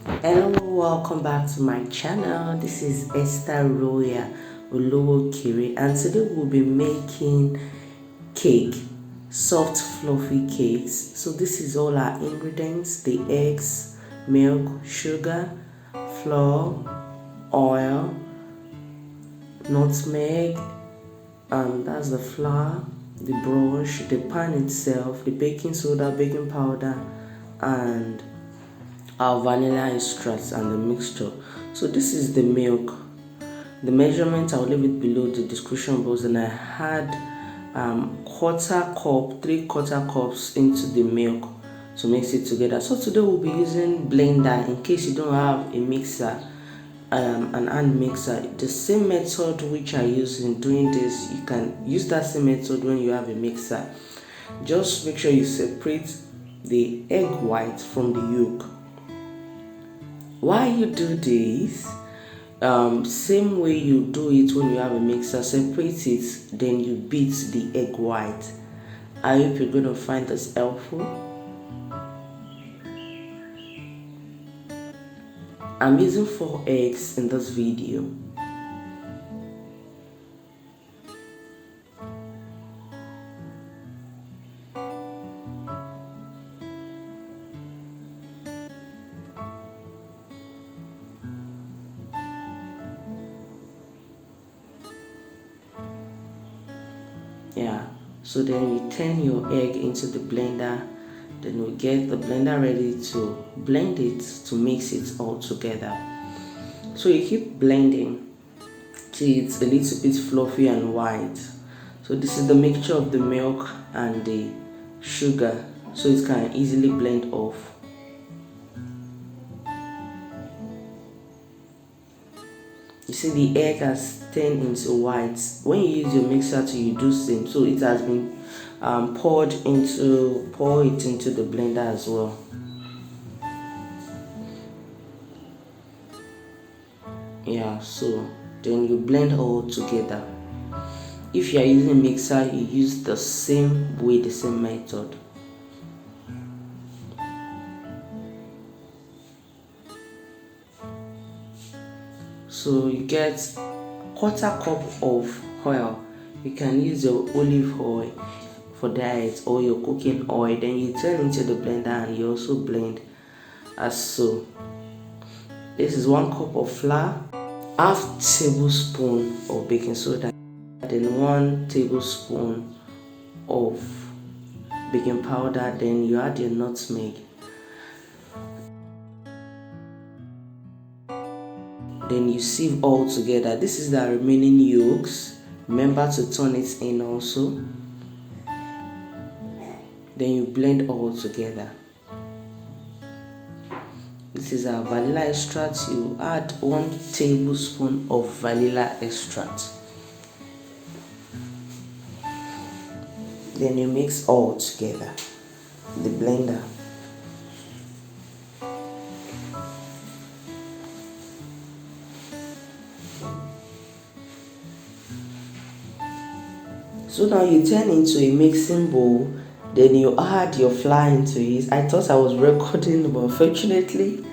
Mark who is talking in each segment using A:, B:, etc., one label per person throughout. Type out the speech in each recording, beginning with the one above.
A: Hello, welcome back to my channel. This is Esther Roya Olowo Kiri, and today we'll be making cake, soft fluffy cakes. So this is all our ingredients: the eggs, milk, sugar, flour, oil, nutmeg, that's the flour, the brush, the pan itself, the baking soda, baking powder, and our vanilla extracts and the mixture. So this is the milk. The measurement I'll leave it below the description box. And I had quarter cup, 3/4 cups into the milk to mix it together. So today we'll be using blender in case you don't have a mixer, an hand mixer. The same method which I use in doing this, you can use that same method when you have a mixer. Just make sure you separate the egg white from the yolk. Why you do this, same way you do it when you have a mixer, separate it, then you beat the egg white. I hope you're going to find this helpful. I'm using 4 eggs in this video. Yeah, so then you turn your egg into the blender, then we get the blender ready to blend it, to mix it all together. So you keep blending till it's a little bit fluffy and white. So this is the mixture of the milk and the sugar, so it can easily blend off. You see the egg has turned into white. When you use your mixer to do same, so it has been pour it into the blender as well. Yeah, so then you blend all together. If you are using a mixer, you use the same way, the same method. So you get 1/4 cup of oil. You can use your olive oil for diet or your cooking oil. Then you turn into the blender and you also blend as so. This is 1 cup of flour, half tablespoon of baking soda, then 1 tablespoon of baking powder. Then you add your nutmeg. Then you sieve all together. This is the remaining yolks. Remember to turn it in also. Then you blend all together. This is our vanilla extract. You add 1 tablespoon of vanilla extract. Then you mix all together. The blender. So now you turn into a mixing bowl, then you add your flour into it. I thought I was recording, but unfortunately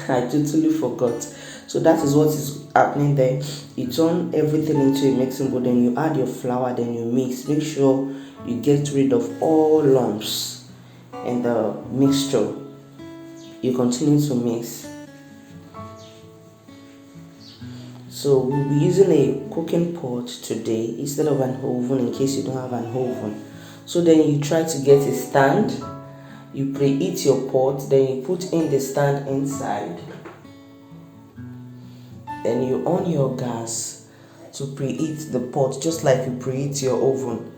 A: I totally forgot. So that is what is happening there. You turn everything into a mixing bowl, then you add your flour, then you mix. Make sure you get rid of all lumps in the mixture. You continue to mix. So we'll be using a cooking pot today instead of an oven, in case you don't have an oven. So then you try to get a stand. You preheat your pot, then you put in the stand inside. Then you on your gas to preheat the pot, just like you preheat your oven.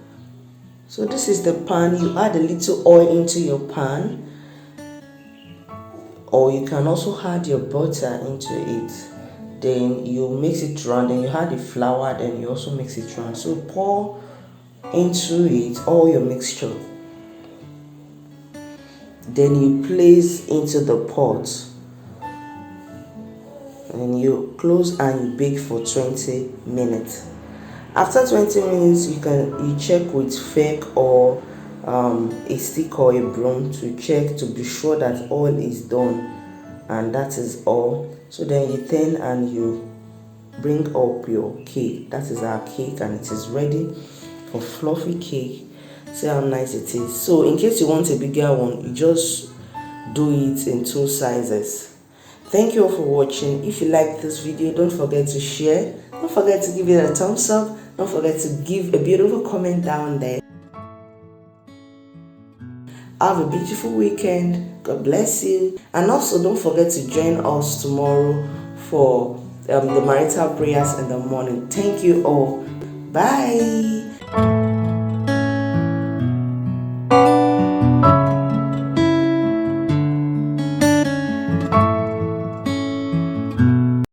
A: So this is the pan. You add a little oil into your pan, or you can also add your butter into it. Then you mix it round, then you add the flour, then you also mix it round. So pour into it all your mixture. Then you place into the pot. And you close and you bake for 20 minutes. After 20 minutes, you check with fork or a stick or a broom to check to be sure that all is done and that is all. So then you turn and you bring up your cake. That is our cake, and it is ready for fluffy cake. See how nice it is. So in case you want a bigger one, you just do it in 2 sizes. Thank you all for watching. If you like this video, don't forget to share, don't forget to give it a thumbs up, don't forget to give a beautiful comment down there. Have a beautiful weekend. God bless you. And also don't forget to join us tomorrow for the marital prayers in the morning. Thank you all. Bye.